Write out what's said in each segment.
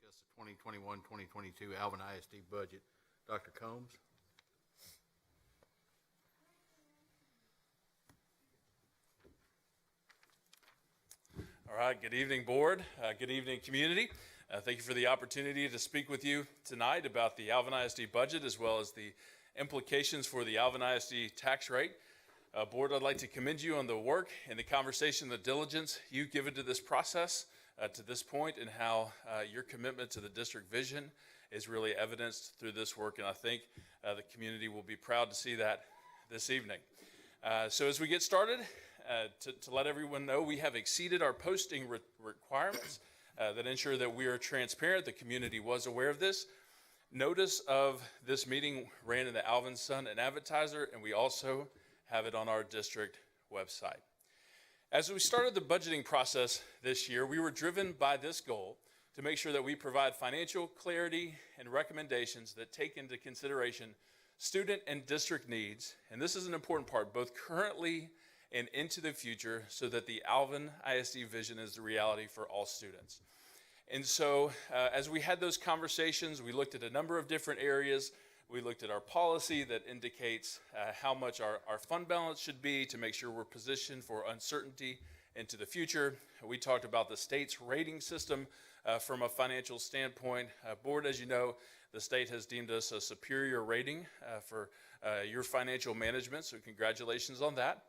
discuss the 2021-2022 Alvin ISD budget. Dr. Combs. All right, good evening, board. Good evening, community. Thank you for the opportunity to speak with you tonight about the Alvin ISD budget as well as the implications for the Alvin ISD tax rate. Board, I'd like to commend you on the work and the conversation, the diligence you've given to this process to this point, and how your commitment to the district vision is really evidenced through this work, and I think the community will be proud to see that this evening. So as we get started, to let everyone know, we have exceeded our posting requirements that ensure that we are transparent. The community was aware of this. Notice of this meeting ran in the Alvin Sun and Advertiser, and we also have it on our district website. As we started the budgeting process this year, we were driven by this goal to make sure that we provide financial clarity and recommendations that take into consideration student and district needs, and this is an important part, both currently and into the future, so that the Alvin ISD vision is the reality for all students. And so as we had those conversations, we looked at a number of different areas. We looked at our policy that indicates how much our fund balance should be to make sure we're positioned for uncertainty into the future. We talked about the state's rating system from a financial standpoint. Board, as you know, the state has deemed us a superior rating for your financial management, so congratulations on that.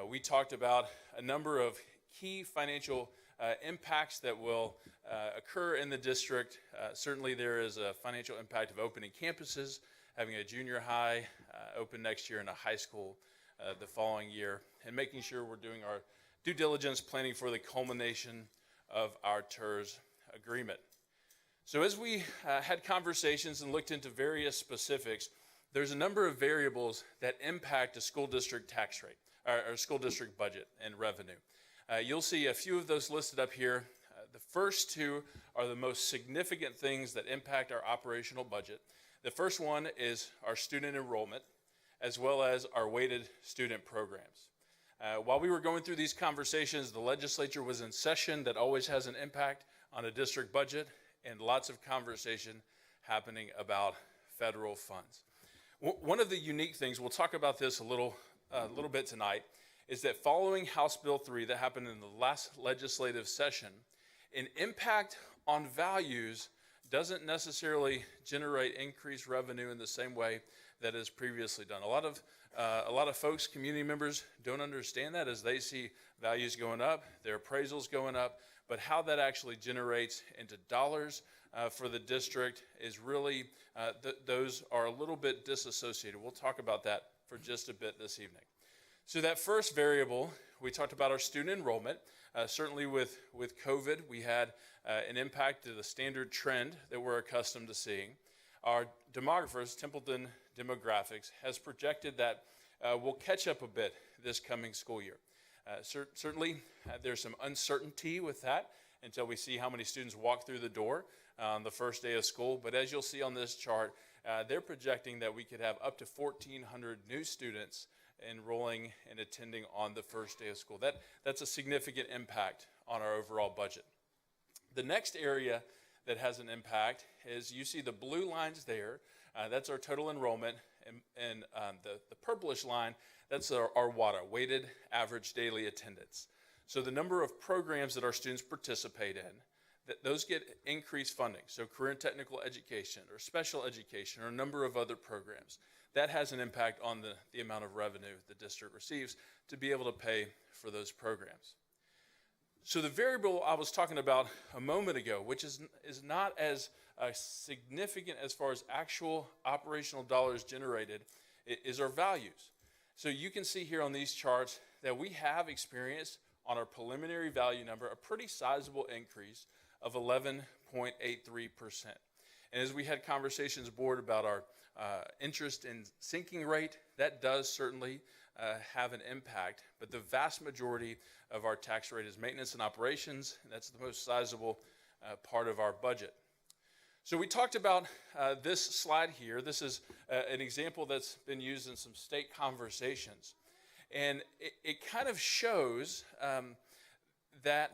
We talked about a number of key financial impacts that will occur in the district. Certainly there is a financial impact of opening campuses, having a junior high open next year and a high school the following year, and making sure we're doing our due diligence planning for the culmination of our TERS agreement. So as we had conversations and looked into various specifics, there's a number of variables that impact a school district tax rate, or school district budget and revenue. You'll see a few of those listed up here. The first two are the most significant things that impact our operational budget. The first one is our student enrollment, as well as our weighted student programs. While we were going through these conversations, the legislature was in session. That always has an impact on a district budget, and lots of conversation happening about federal funds. One of the unique things, we'll talk about this a little bit tonight, is that following House Bill 3 that happened in the last legislative session, an impact on values doesn't necessarily generate increased revenue in the same way that is previously done. A lot of folks, community members, don't understand that as they see values going up, their appraisals going up, but how that actually generates into dollars for the district is really, those are a little bit disassociated. We'll talk about that for just a bit this evening. So that first variable, we talked about our student enrollment. Certainly with COVID, we had an impact to the standard trend that we're accustomed to seeing. Our demographers, Templeton Demographics, has projected that we'll catch up a bit this coming school year. Certainly, there's some uncertainty with that until we see how many students walk through the door on the first day of school. But as you'll see on this chart, they're projecting that we could have up to 1,400 new students enrolling and attending on the first day of school. That's a significant impact on our overall budget. The next area that has an impact is, you see the blue lines there, that's our total enrollment, and the purplish line, that's our WADA, weighted average daily attendance. So the number of programs that our students participate in, those get increased funding. So career and technical education, or special education, or a number of other programs. That has an impact on the amount of revenue the district receives to be able to pay for those programs. So the variable I was talking about a moment ago, which is not as significant as far as actual operational dollars generated, is our values. So you can see here on these charts that we have experienced on our preliminary value number a pretty sizable increase of 11.83%. And as we had conversations board about our interest in sinking rate, that does certainly have an impact, but the vast majority of our tax rate is maintenance and operations, and that's the most sizable part of our budget. So we talked about this slide here. This is an example that's been used in some state conversations, and it kind of shows that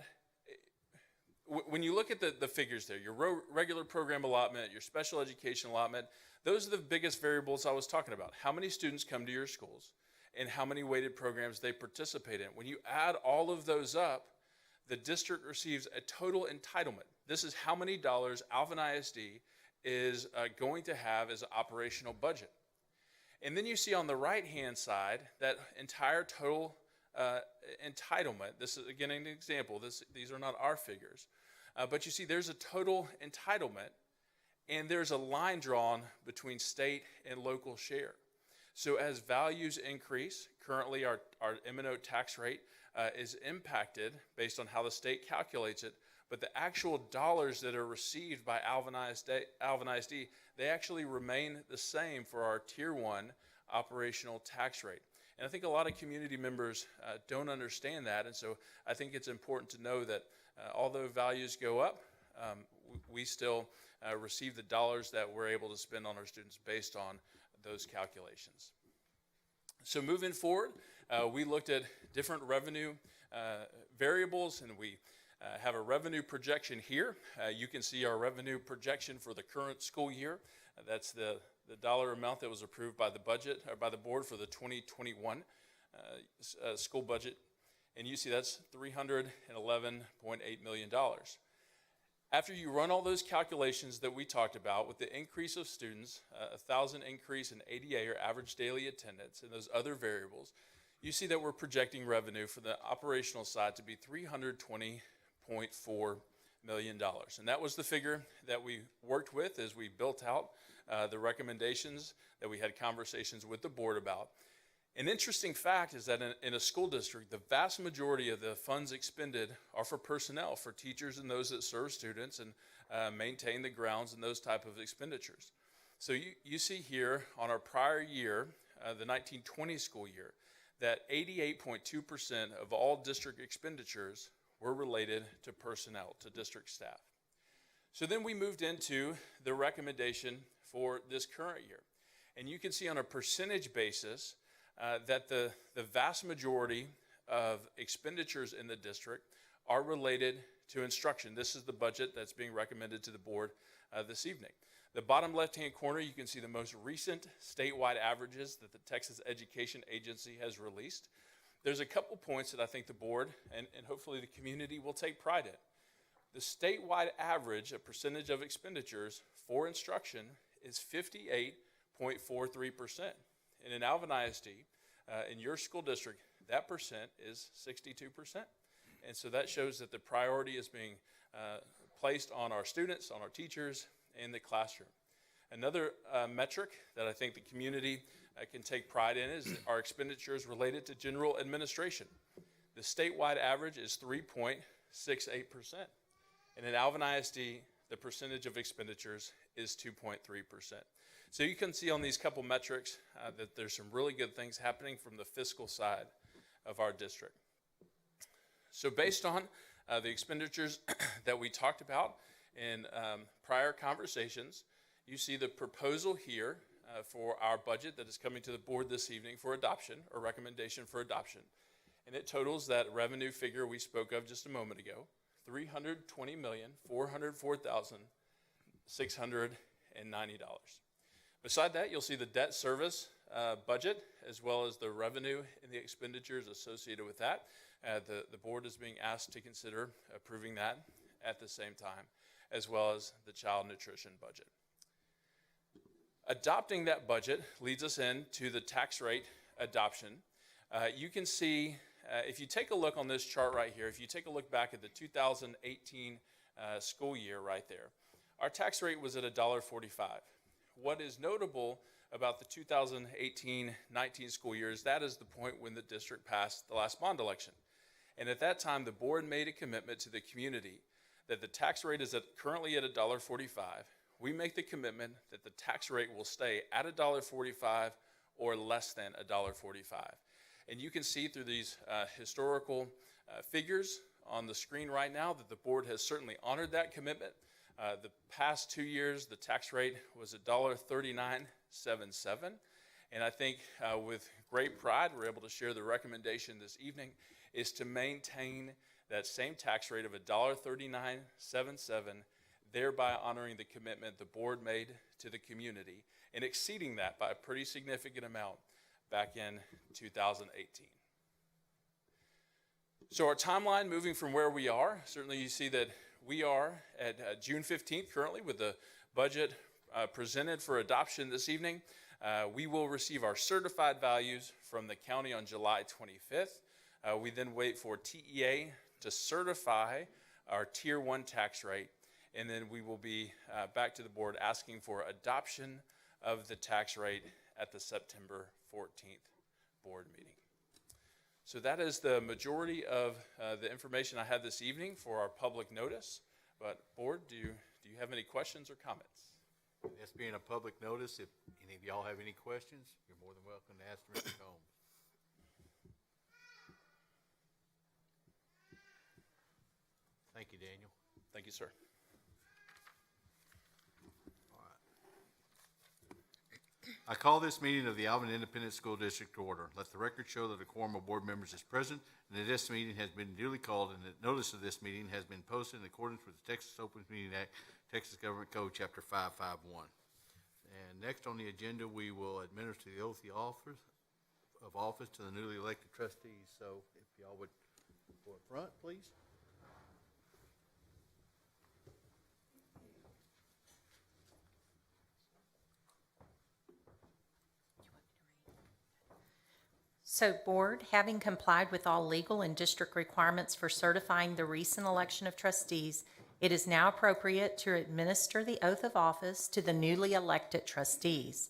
when you look at the figures there, your regular program allotment, your special education allotment, those are the biggest variables I was talking about. How many students come to your schools and how many weighted programs they participate in. When you add all of those up, the district receives a total entitlement. This is how many dollars Alvin ISD is going to have as an operational budget. And then you see on the right-hand side that entire total entitlement. This is, again, an example. These are not our figures. But you see there's a total entitlement, and there's a line drawn between state and local share. So as values increase, currently our M&O tax rate is impacted based on how the state calculates it, but the actual dollars that are received by Alvin ISD, they actually remain the same for our Tier 1 operational tax rate. And I think a lot of community members don't understand that, and so I think it's important to know that although values go up, we still receive the dollars that we're able to spend on our students based on those calculations. So moving forward, we looked at different revenue variables, and we have a revenue projection here. You can see our revenue projection for the current school year. That's the dollar amount that was approved by the budget or by the board for the 2021 school budget, and you see that's $311.8 million. After you run all those calculations that we talked about with the increase of students, 1,000 increase in ADA or average daily attendance, and those other variables, you see that we're projecting revenue for the operational side to be $320.4 million. And that was the figure that we worked with as we built out the recommendations that we had conversations with the board about. An interesting fact is that in a school district, the vast majority of the funds expended are for personnel, for teachers and those that serve students and maintain the grounds and those type of expenditures. So you see here on our prior year, the 1920 school year, that 88.2% of all district expenditures were related to personnel, to district staff. So then we moved into the recommendation for this current year. And you can see on a percentage basis that the vast majority of expenditures in the district are related to instruction. This is the budget that's being recommended to the board this evening. The bottom left-hand corner, you can see the most recent statewide averages that the Texas Education Agency has released. There's a couple points that I think the board and hopefully the community will take pride in. The statewide average, a percentage of expenditures for instruction, is 58.43%. And in Alvin ISD, in your school district, that percent is 62%. And so that shows that the priority is being placed on our students, on our teachers, and the classroom. Another metric that I think the community can take pride in is our expenditures related to general administration. The statewide average is 3.68%. And in Alvin ISD, the percentage of expenditures is 2.3%. So you can see on these couple metrics that there's some really good things happening from the fiscal side of our district. So based on the expenditures that we talked about in prior conversations, you see the proposal here for our budget that is coming to the board this evening for adoption, or recommendation for adoption. And it totals that revenue figure we spoke of just a moment ago, $320,404,690. Beside that, you'll see the debt service budget, as well as the revenue and the expenditures associated with that. The board is being asked to consider approving that at the same time, as well as the child nutrition budget. Adopting that budget leads us into the tax rate adoption. You can see, if you take a look on this chart right here, if you take a look back at the 2018 school year right there, our tax rate was at $1.45. What is notable about the 2018-19 school year is that is the point when the district passed the last bond election. And at that time, the board made a commitment to the community that the tax rate is currently at $1.45. We make the commitment that the tax rate will stay at $1.45 or less than $1.45. And you can see through these historical figures on the screen right now that the board has certainly honored that commitment. The past 2 years, the tax rate was $1.3977. And I think with great pride, we're able to share the recommendation this evening is to maintain that same tax rate of $1.3977, thereby honoring the commitment the board made to the community and exceeding that by a pretty significant amount back in 2018. So our timeline moving from where we are, certainly you see that we are at June 15th currently with the budget presented for adoption this evening. We will receive our certified values from the county on July 25th. We then wait for TEA to certify our Tier 1 tax rate, and then we will be back to the board asking for adoption of the tax rate at the September 14th board meeting. So that is the majority of the information I had this evening for our public notice. But board, do you have any questions or comments? This being a public notice, if any of y'all have any questions, you're more than welcome to ask Mr. Combs. Thank you, Daniel. Thank you, sir. I call this meeting of the Alvin Independent School District to order. Let the record show that a quorum of board members is present and that this meeting has been duly called and that notice of this meeting has been posted in accordance with the Texas Open Meeting Act, Texas Government Code, Chapter 551. And next on the agenda, we will administer the oath of office to the newly elected trustees. So if y'all would go up front, please. So, Board, having complied with all legal and district requirements for certifying the recent election of trustees, it is now appropriate to administer the oath of office to the newly elected trustees.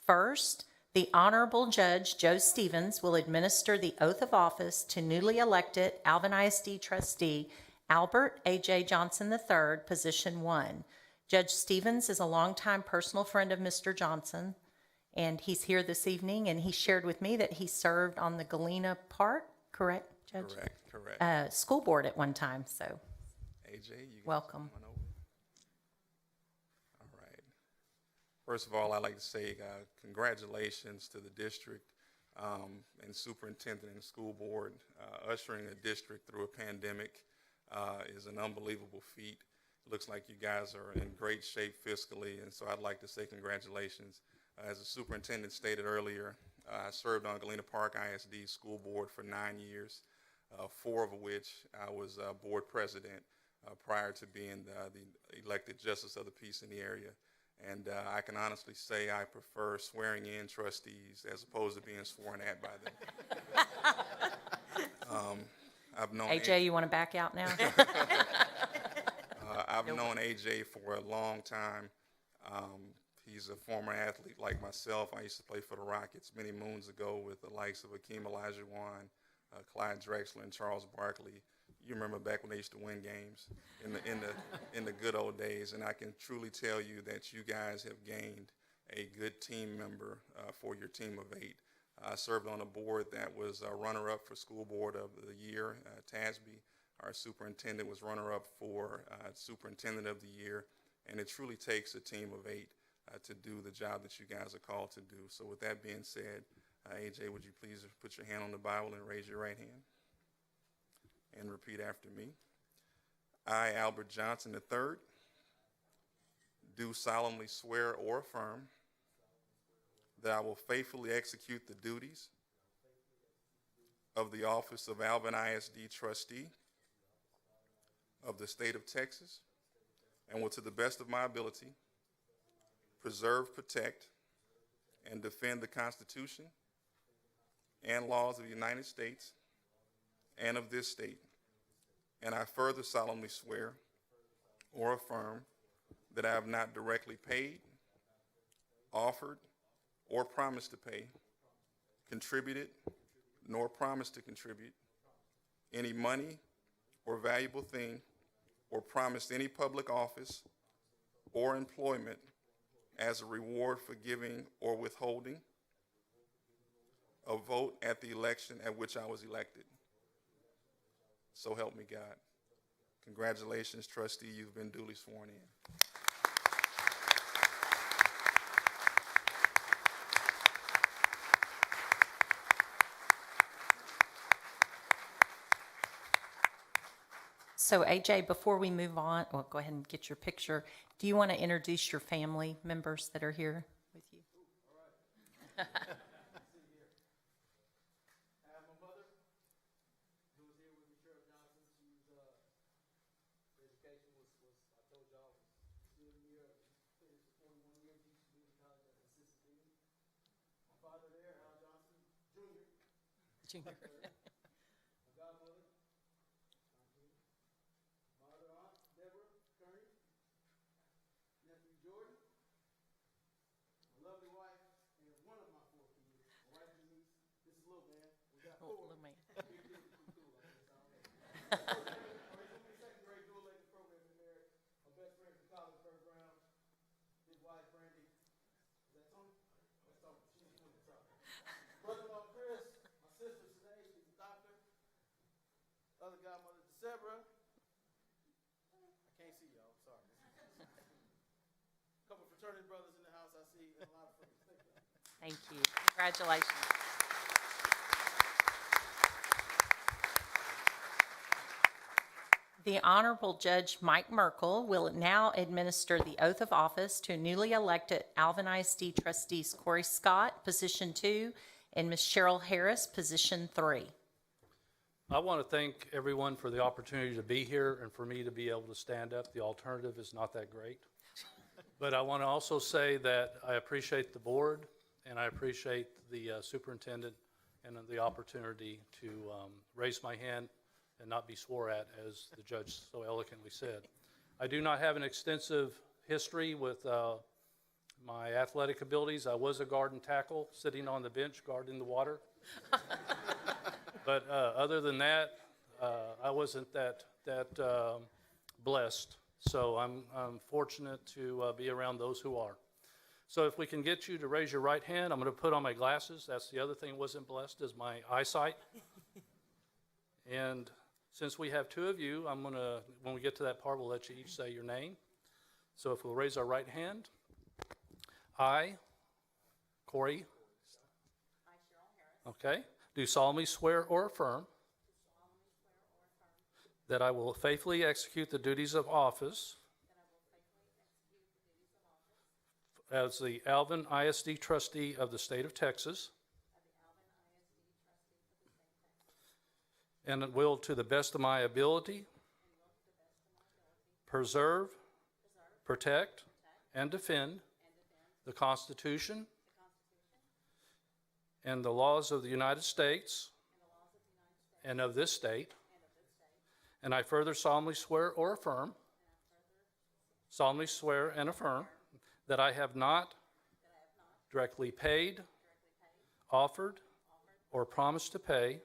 First, the Honorable Judge Joe Stevens will administer the oath of office to newly elected Alvin ISD trustee Albert A.J. Johnson III, Position 1. Judge Stevens is a longtime personal friend of Mr. Johnson, and he's here this evening, and he shared with me that he served on the Galena Park, correct, Judge? Correct. School board at one time, so AJ, you welcome. come on over. All right. First of all, I'd like to say congratulations to the district and superintendent and school board. Ushering a district through a pandemic is an unbelievable feat. It looks like you guys are in great shape fiscally, and so I'd like to say congratulations. As the superintendent stated earlier, I served on Galena Park ISD school board for 9 years, 4 of which I was board president prior to being the elected justice of the peace in the area. And I can honestly say I prefer swearing in trustees as opposed to being sworn at by them. I've known AJ, you want to back out now? I've known AJ for a long time. He's a former athlete like myself. I used to play for the Rockets many moons ago with the likes of Akeem Olajuwon, Clyde Drexler, and Charles Barkley. You remember back when they used to win games in the good old days. And I can truly tell you that you guys have gained a good team member for your team of 8. I served on a board that was runner-up for School Board of the Year, TASB. Our superintendent was runner-up for Superintendent of the Year. And it truly takes a team of 8 to do the job that you guys are called to do. So with that being said, AJ, would you please put your hand on the Bible and raise your right hand and repeat after me. I, Albert Johnson III, do solemnly swear or affirm that I will faithfully execute the duties of the office of Alvin ISD trustee of the state of Texas and will, to the best of my ability, preserve, protect, and defend the Constitution and laws of the United States and of this state. And I further solemnly swear or affirm that I have not directly paid, offered, or promised to pay, contributed, nor promised to contribute any money or valuable thing, or promised any public office or employment as a reward for giving or withholding a vote at the election at which I was elected. So help me God. Congratulations, trustee. You've been duly sworn in. So AJ, before we move on, well, go ahead and get your picture. Do you want to introduce your family members that are here with you? I have my mother, who was here with me, Cheryl Johnson. She was, her education was I told y'all, was still in the year, finished a 41-year teaching community college as an assistant dean. My father there, Al Johnson, Jr. Junior. My godmother, my other aunt, Deborah Kearney, nephew Jordan, my lovely wife, and one of my 4 kids, my wife Denise. This is little man. We got 4. Little man. Big kids are pretty cool like this, I don't know. Second grade dual language program in there. My best friend from college, Bert Brown. His wife, Brandy. Is that Tony? That's Tony. She's the one that's up. Brother-in-law, Chris. My sister, Sinead. She's a doctor. Other godmother, Decebra. I can't see y'all. Sorry. Couple fraternity brothers in the house. I see, and a lot of friends. Thank you. Thank you. Congratulations. The Honorable Judge Mike Merkel will now administer the oath of office to newly elected Alvin ISD trustees Corey Scott, position 2, and Ms. Cheryl Harris, position 3. I want to thank everyone for the opportunity to be here and for me to be able to stand up. The alternative is not that great. But I want to also say that I appreciate the board and I appreciate the superintendent and the opportunity to raise my hand and not be swore at, as the judge so eloquently said. I do not have an extensive history with my athletic abilities. I was a guard and tackle, sitting on the bench guarding the water. But other than that, I wasn't that blessed. So I'm fortunate to be around those who are. So if we can get you to raise your right hand, I'm going to put on my glasses. That's the other thing wasn't blessed, is my eyesight. And since we have 2 of you, I'm going to, when we get to that part, we'll let you each say your name. So if we'll raise our right hand. I, Corey. Okay. Do solemnly swear or affirm that I will faithfully execute the duties of office as the Alvin ISD trustee of the state of Texas, and will, to the best of my ability, preserve, protect, and defend the Constitution and the laws of the United States and of this state. And I further solemnly swear or affirm, solemnly swear and affirm, that I have not directly paid, offered, or promised to pay,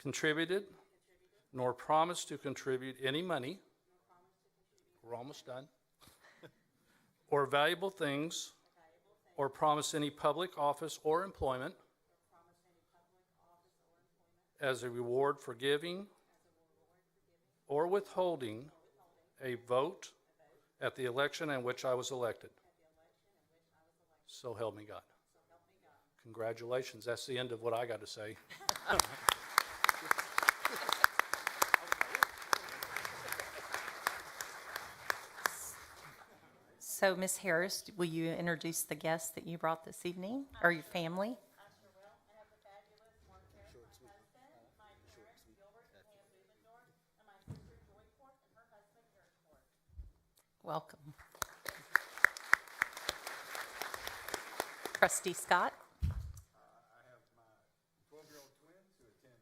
contributed, nor promised to contribute any money, we're almost done, or valuable things, or promise any public office or employment as a reward for giving or withholding a vote at the election in which I was elected. So help me God. Congratulations. That's the end of what I got to say. So, Ms. Harris, will you introduce the guests that you brought this evening, or your family? I sure will. I have the fabulous Mark Harris, my husband, my parents, Gilbert and Pam Rubendorf, and my sister Joy Fort and her husband Eric Fort. Welcome. Trustee Scott? I have my 12-year-old twins who attend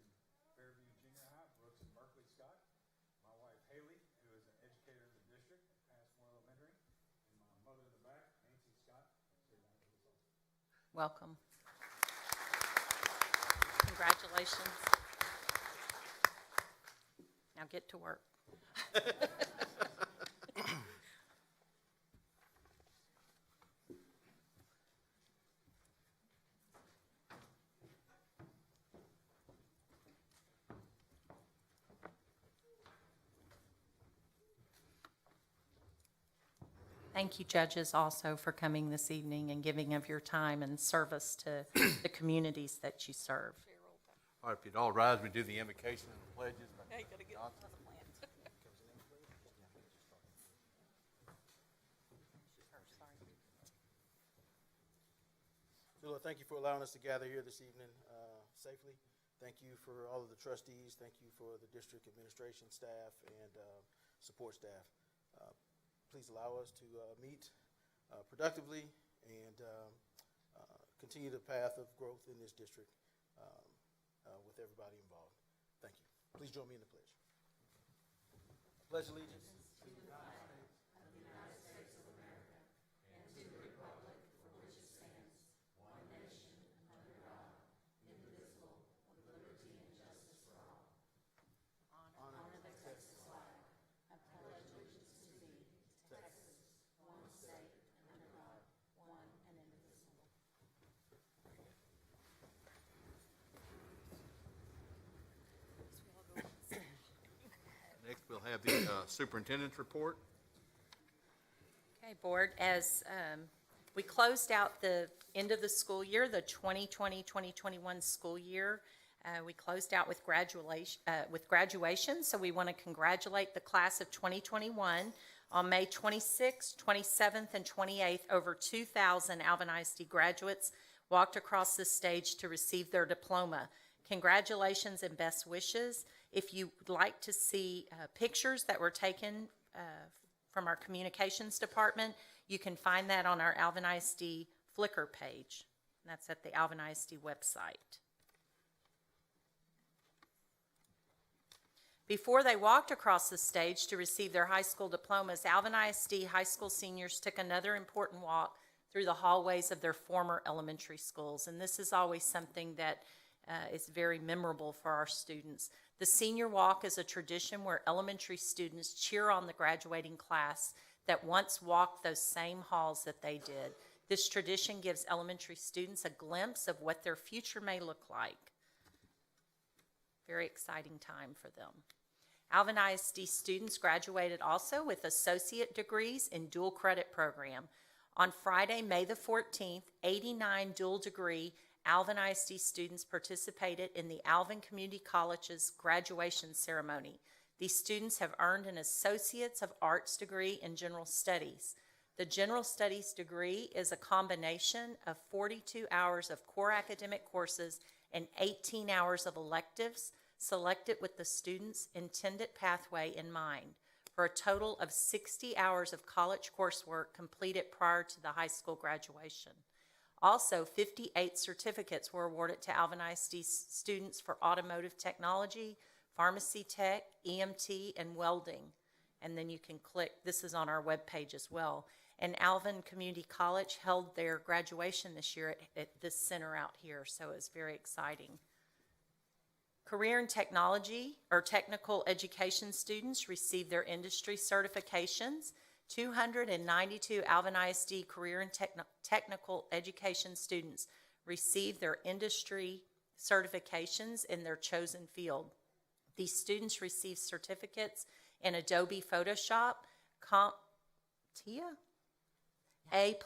Fairview Junior High, Brooks and Berkeley Scott. My wife Haley, who is an educator in the district at Passmore Elementary. And my mother in the back, Nancy Scott, here tonight with us also. Welcome. Congratulations. Now get to work. Thank you, judges, also for coming this evening and giving of your time and service to the communities that you serve. All right, if you'd all rise, we do the invocation and the pledges. Hey, gotta get the plans. Lord, thank you for allowing us to gather here this evening safely. Thank you for all of the trustees. Thank you for the district administration staff and support staff. Please allow us to meet productively and continue the path of growth in this district with everybody involved. Thank you. Please join me in the pledge. Pledge allegiance. Next, we'll have the superintendent's report. Okay, Board, as we closed out the end of the school year, the 2020-2021 school year, we closed out with graduation, so we want to congratulate the class of 2021. On May 26th, 27th, and 28th, over 2,000 Alvin ISD graduates walked across the stage to receive their diploma. Congratulations and best wishes. If you would like to see pictures that were taken from our communications department, you can find that on our Alvin ISD Flickr page. And that's at the Alvin ISD website. Before they walked across the stage to receive their high school diplomas, Alvin ISD high school seniors took another important walk through the hallways of their former elementary schools. And this is always something that is very memorable for our students. The senior walk is a tradition where elementary students cheer on the graduating class that once walked those same halls that they did. This tradition gives elementary students a glimpse of what their future may look like. Very exciting time for them. Alvin ISD students graduated also with associate degrees in dual credit program. On Friday, May the 14th, 89 dual degree Alvin ISD students participated in the Alvin Community College's graduation ceremony. These students have earned an Associates of Arts degree in General Studies. The General Studies degree is a combination of 42 hours of core academic courses and 18 hours of electives selected with the student's intended pathway in mind, for a total of 60 hours of college coursework completed prior to the high school graduation. Also, 58 certificates were awarded to Alvin ISD students for automotive technology, pharmacy tech, EMT, and welding. And then you can click, this is on our webpage as well. And Alvin Community College held their graduation this year at this center out here, so it's very exciting. Career and technology or technical education students received their industry certifications. 292 Alvin ISD career and technical education students received their industry certifications in their chosen field. These students received certificates in Adobe Photoshop, CompTIA, A+,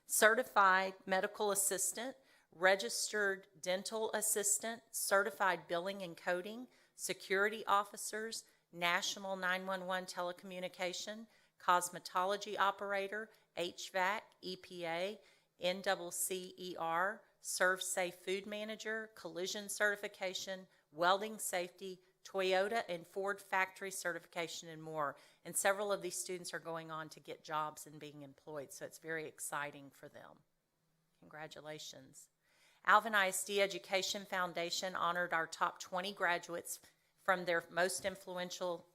certified medical assistant, registered dental assistant, certified billing and coding, security officers, national 911 telecommunication, cosmetology operator, HVAC, EPA, NCCER, Serve Safe food manager, collision certification, welding safety, Toyota and Ford factory certification, and more. And several of these students are going on to get jobs and being employed, so it's very exciting for them. Congratulations. Alvin ISD Education Foundation honored our top 20 graduates from their most influential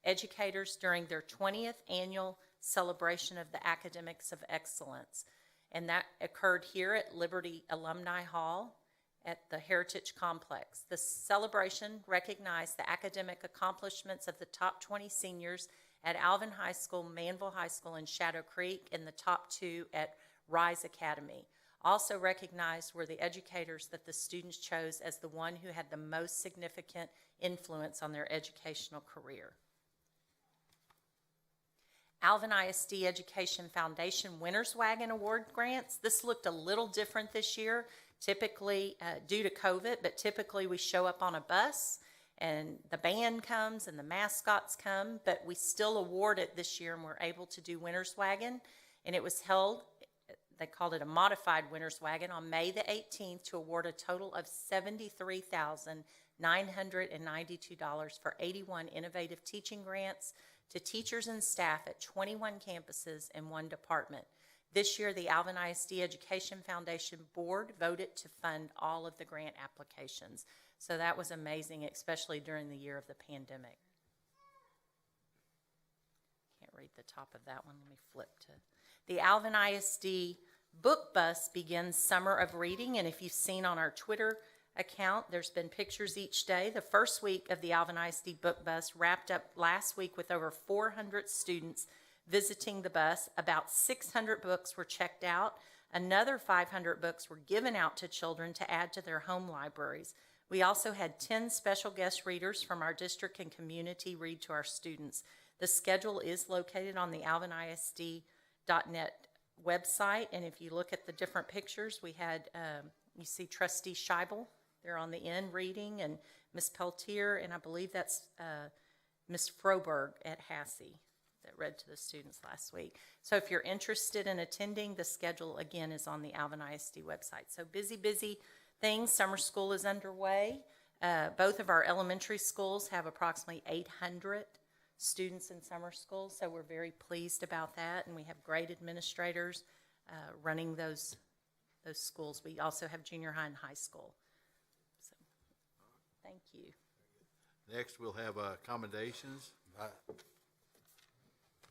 educators during their 20th annual celebration of the Academics of Excellence. And that occurred here at Liberty Alumni Hall at the Heritage Complex. The celebration recognized the academic accomplishments of the top 20 seniors at Alvin High School, Manville High School, and Shadow Creek, and the top 2 at Rise Academy. Also recognized were the educators that the students chose as the one who had the most significant influence on their educational career. Alvin ISD Education Foundation Winners Wagon Award grants. This looked a little different this year, typically due to COVID, but typically we show up on a bus and the band comes and the mascots come, but we still award it this year and we're able to do Winners Wagon. And it was held they called it a modified winner's wagon, on May the 18th to award a total of $73,992 for 81 innovative teaching grants to teachers and staff at 21 campuses and 1 department. This year, the Alvin ISD Education Foundation Board voted to fund all of the grant applications. So that was amazing, especially during the year of the pandemic. Can't read the top of that one. Let me flip to. The Alvin ISD Book Bus begins Summer of Reading, and if you've seen on our Twitter account, there's been pictures each day. The first week of the Alvin ISD Book Bus wrapped up last week with over 400 students visiting the bus. About 600 books were checked out. Another 500 books were given out to children to add to their home libraries. We also had 10 special guest readers from our district and community read to our students. The schedule is located on the alvinisd.net website, and if you look at the different pictures, we had, you see Trustee Scheibel there on the end reading, and Miss Peltier, and I believe that's Miss Froberg at Hassey that read to the students last week. So if you're interested in attending, the schedule again is on the Alvin ISD website. So busy things. Summer school is underway. Both of our elementary schools have approximately 800 students in summer school, so we're very pleased about that, and we have great administrators running those schools. We also have junior high and high school. So, thank you. Next, we'll have commendations by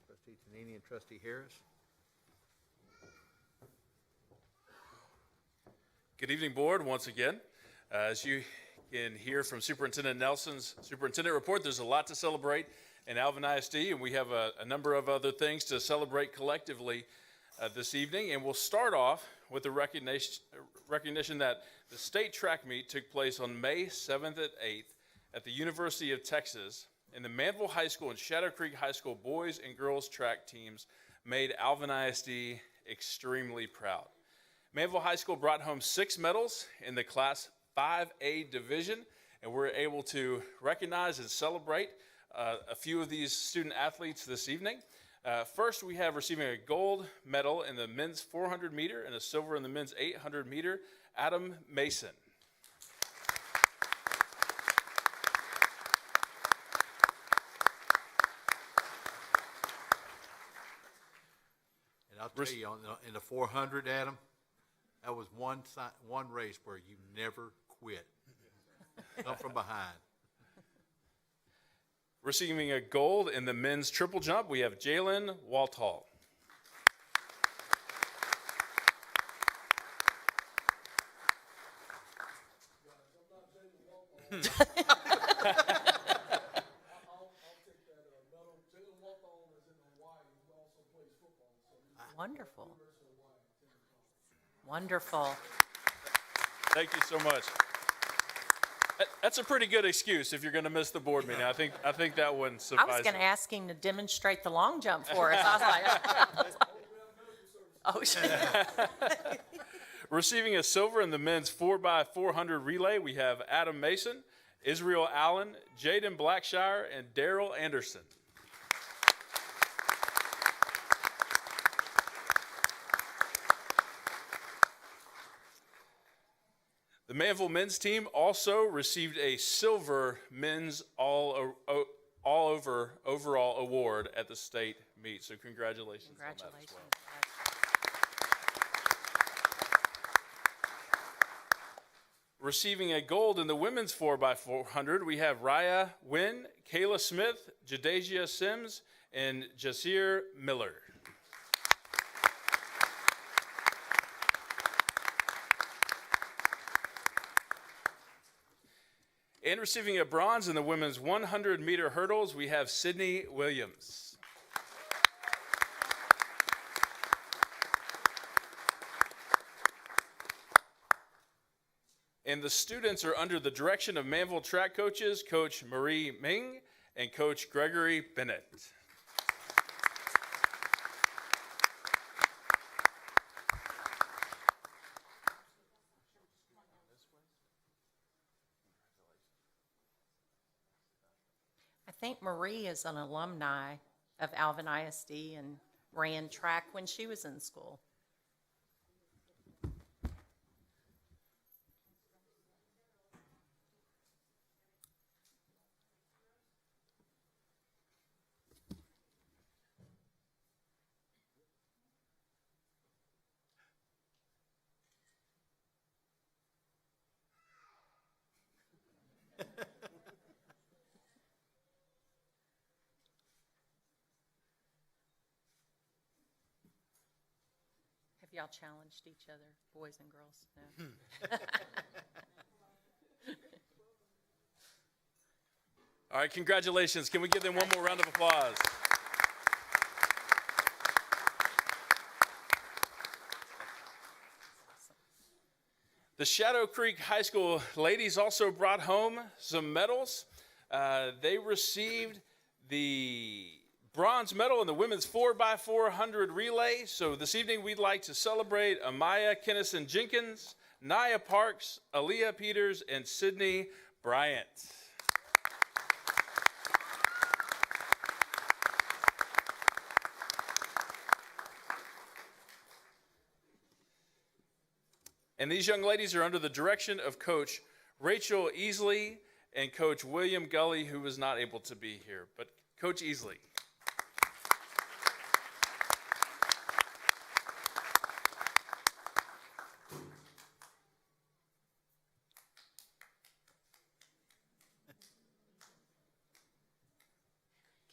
Trustee Tonini and Trustee Harris. Good evening, Board, once again. As you can hear from Superintendent Nelson's superintendent report, there's a lot to celebrate in Alvin ISD, and we have a number of other things to celebrate collectively this evening. And we'll start off with the recognition that the state track meet took place on May 7th and 8th at the University of Texas, and the Manville High School and Shadow Creek High School boys and girls track teams made Alvin ISD extremely proud. Manville High School brought home 6 medals in the Class 5A division, and we're able to recognize and celebrate a few of these student athletes this evening. First, we have receiving a gold medal in the men's 400 meter and a silver in the men's 800 meter, Adam Mason. And I'll tell you, in the 400, Adam, that was one race where you never quit. Come from behind. Receiving a gold in the men's triple jump, we have Jalen Walthall. I'll take that medal. Jalen Walthall is in Hawaii. He also plays football. Wonderful. Wonderful. Thank you so much. That's a pretty good excuse if you're going to miss the board meeting. I think that one suffices. I was going to ask him to demonstrate the long jump for us. I was like, oh, Receiving a silver in the men's 4x400 relay, we have Adam Mason, Israel Allen, Jaden Blackshire, and Daryl Anderson. The Manville men's team also received a silver men's all-over overall award at the state meet. So congratulations on that as well. Receiving a gold in the women's 4x400, we have Raya Wynn, Kayla Smith, Jadasia Sims, and Jasir Miller. And receiving a bronze in the women's 100-meter hurdles, we have Sydney Williams. And the students are under the direction of Manville track coaches, Coach Marie Ming and Coach Gregory Bennett. I think Marie is an alumni of Alvin ISD and ran track when she was in school. Y'all challenged each other, boys and girls? No. All right, congratulations. Can we give them one more round of applause? The Shadow Creek High School ladies also brought home some medals. They received the bronze medal in the women's 4x400 relay. So this evening we'd like to celebrate Amaya Kennison Jenkins, Nia Parks, Aaliyah Peters, and Sydney Bryant. And these young ladies are under the direction of Coach Rachel Easley and Coach William Gully, who was not able to be here. But Coach Easley.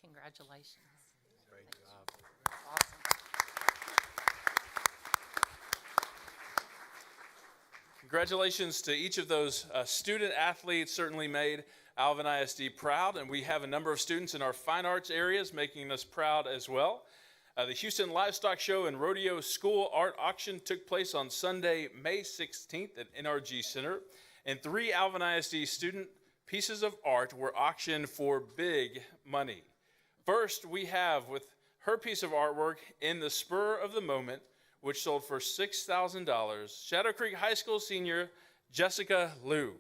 Congratulations. Great job. Awesome. Congratulations to each of those student athletes. Certainly made Alvin ISD proud, and we have a number of students in our fine arts areas making us proud as well. The Houston Livestock Show and Rodeo School Art Auction took place on Sunday, May 16th at NRG Center, and 3 Alvin ISD student pieces of art were auctioned for big money. First, we have with her piece of artwork, In the Spur of the Moment, which sold for $6,000, Shadow Creek High School senior Jessica Liu.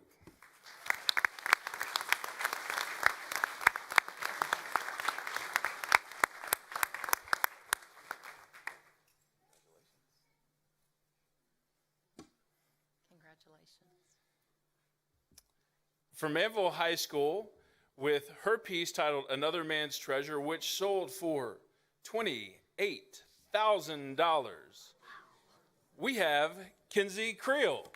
Congratulations. From Manville High School, with her piece titled Another Man's Treasure, which sold for $28,000. We have Kinsey Creel.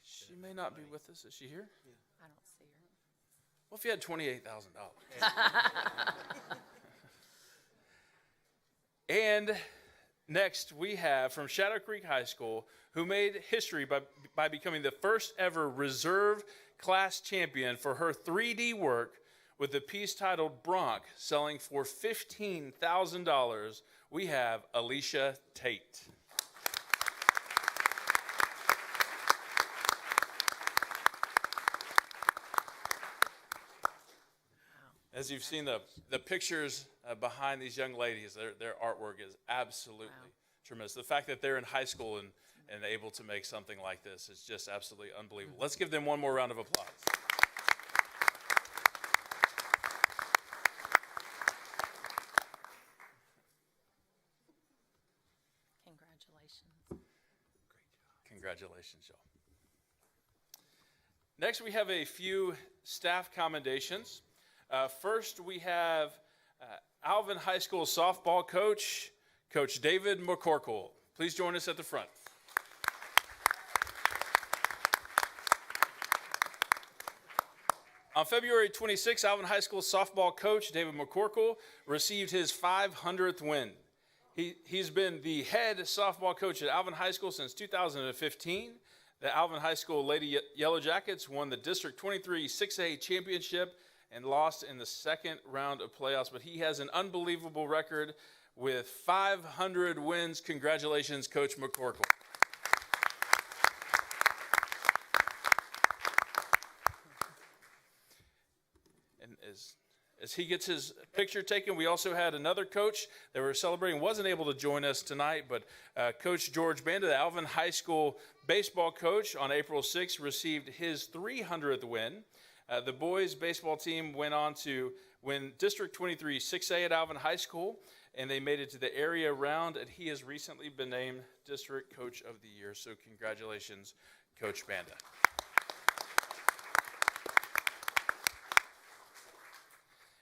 She may not be with us. Is she here? I don't see her. Well, if you had $28,000. And next, we have from Shadow Creek High School, who made history by becoming the first ever reserve class champion for her 3D work with the piece titled Bronc, selling for $15,000. We have Alicia Tate. As you've seen the pictures behind these young ladies, their artwork is absolutely tremendous. The fact that they're in high school and able to make something like this is just absolutely unbelievable. Let's give them one more round of applause. Congratulations. Congratulations, y'all. Next, we have a few staff commendations. First, we have Alvin High School softball coach, Coach David McCorkle. Please join us at the front. On February 26, Alvin High School softball coach David McCorkle received his 500th win. He's been the head softball coach at Alvin High School since 2015. The Alvin High School Lady Yellow Jackets won the District 23 6A championship and lost in the second round of playoffs, but he has an unbelievable record with 500 wins. Congratulations, Coach McCorkle. And as he gets his picture taken, we also had another coach that we're celebrating, wasn't able to join us tonight, but Coach George Banda, the Alvin High School baseball coach, on April 6th received his 300th win. The boys baseball team went on to win District 23 6A at Alvin High School, and they made it to the area round, and he has recently been named District Coach of the Year. So congratulations, Coach Banda.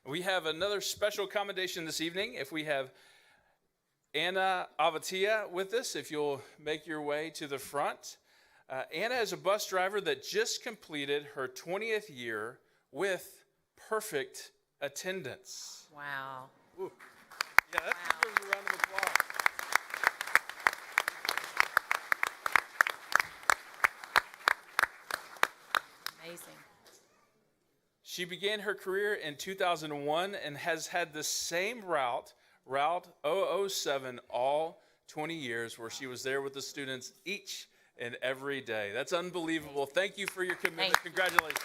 We have another special commendation this evening. If we have Anna Avatia with us, if you'll make your way to the front. Anna is a bus driver that just completed her 20th year with perfect attendance. Wow. Yeah, that deserves a round of applause. Amazing. She began her career in 2001 and has had the same route 007, all 20 years, where she was there with the students each and every day. That's unbelievable. Thank you for your commitment. Thank you. Congratulations.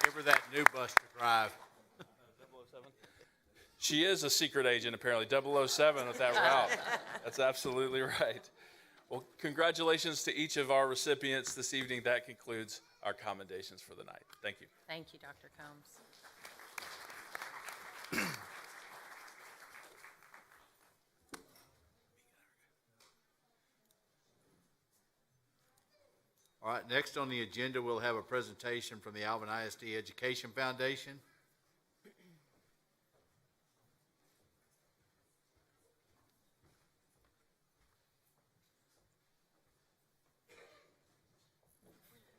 Give her that new bus to drive. She is a secret agent, apparently, 007 with that route. That's absolutely right. Well, congratulations to each of our recipients this evening. That concludes our commendations for the night. Thank you. Thank you, Dr. Combs. All right, next on the agenda, we'll have a presentation from the Alvin ISD Education Foundation.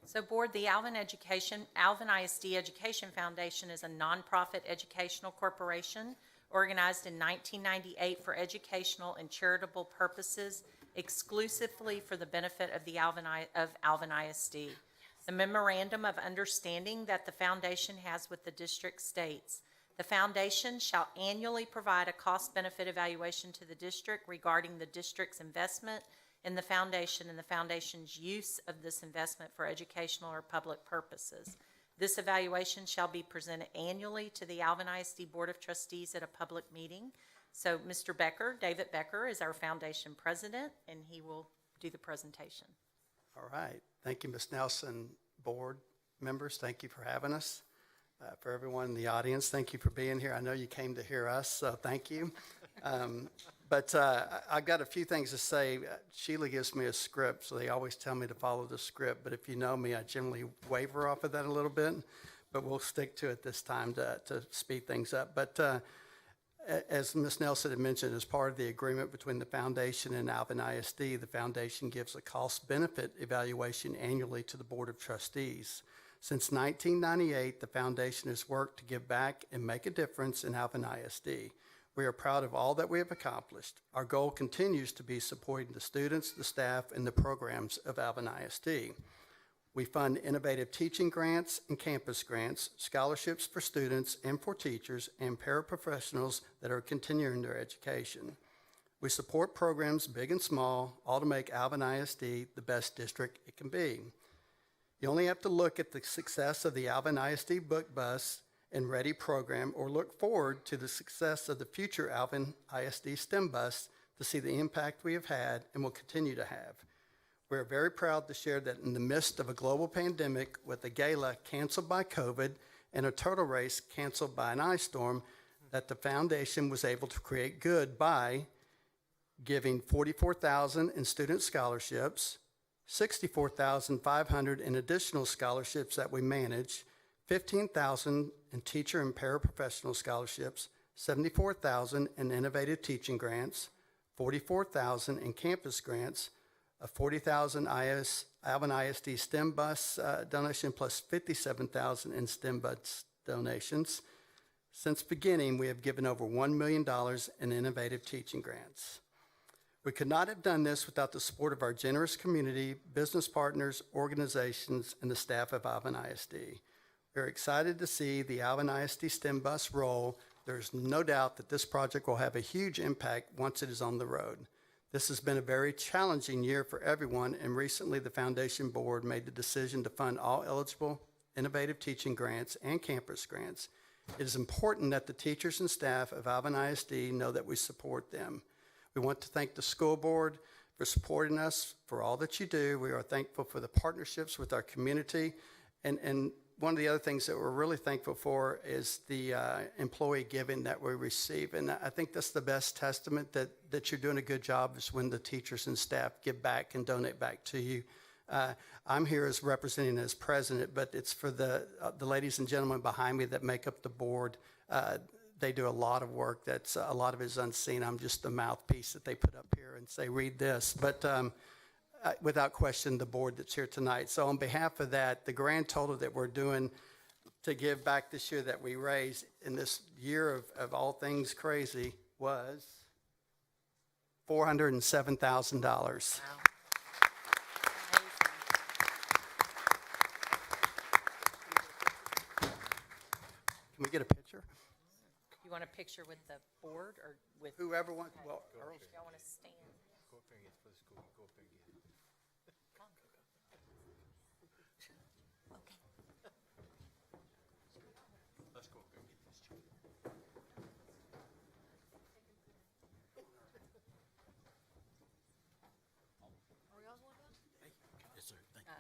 So Board, the Alvin ISD Education Foundation is a nonprofit educational corporation organized in 1998 for educational and charitable purposes exclusively for the benefit of the Alvin ISD. The memorandum of understanding that the foundation has with the district states, the foundation shall annually provide a cost-benefit evaluation to the district regarding the district's investment in the foundation and the foundation's use of this investment for educational or public purposes. This evaluation shall be presented annually to the Alvin ISD Board of Trustees at a public meeting. So Mr. Becker, David Becker, is our foundation president, and he will do the presentation. All right. Thank you, Ms. Nelson. Board members, thank you for having us. For everyone in the audience, thank you for being here. I know you came to hear us, so thank you. But I've got a few things to say. Sheila gives me a script, so they always tell me to follow the script. But if you know me, I generally waver off of that a little bit. But we'll stick to it this time to speed things up. But as Ms. Nelson had mentioned, as part of the agreement between the foundation and Alvin ISD, the foundation gives a cost-benefit evaluation annually to the Board of Trustees. Since 1998, the foundation has worked to give back and make a difference in Alvin ISD. We are proud of all that we have accomplished. Our goal continues to be supporting the students, the staff, and the programs of Alvin ISD. We fund innovative teaching grants and campus grants, scholarships for students and for teachers and paraprofessionals that are continuing their education. We support programs big and small, all to make Alvin ISD the best district it can be. You only have to look at the success of the Alvin ISD Book Bus and Ready program or look forward to the success of the future Alvin ISD STEM Bus to see the impact we have had and will continue to have. We are very proud to share that in the midst of a global pandemic with a gala canceled by COVID and a turtle race canceled by an ice storm, that the foundation was able to create good by giving $44,000 in student scholarships, $64,500 in additional scholarships that we manage, $15,000 in teacher and paraprofessional scholarships, $74,000 in innovative teaching grants, $44,000 in campus grants, a $40,000 Alvin ISD STEM bus donation, plus $57,000 in STEM bus donations. Since beginning, we have given over $1 million in innovative teaching grants. We could not have done this without the support of our generous community, business partners, organizations, and the staff of Alvin ISD. We're excited to see the Alvin ISD STEM bus roll. There's no doubt that this project will have a huge impact once it is on the road. This has been a very challenging year for everyone, and recently the Foundation Board made the decision to fund all eligible innovative teaching grants and campus grants. It is important that the teachers and staff of Alvin ISD know that we support them. We want to thank the school board for supporting us for all that you do. We are thankful for the partnerships with our community. And one of the other things that we're really thankful for is the employee giving that we receive. And I think that's the best testament that you're doing a good job, is when the teachers and staff give back and donate back to you. I'm here as representing as president, but it's for the ladies and gentlemen behind me that make up the board. they do a lot of work that's, a lot of it is unseen. I'm just the mouthpiece that they put up here and say, read this. But without question, the board that's here tonight. So on behalf of that, the grand total that we're doing to give back this year that we raised in this year of all things crazy was $407,000. Can we get a picture? You want a picture with the board or with, Whoever wants, well, Earl, y'all want to stand? Go up there and get for the school. Go up there and get it. Let's go up there and get this. Yes, sir. Thank you.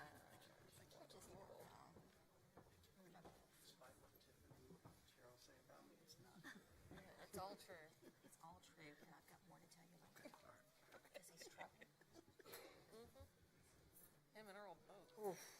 It's all true. It's all true, and I've got more to tell you later. Because he's trouble. Him and Earl both. Yes.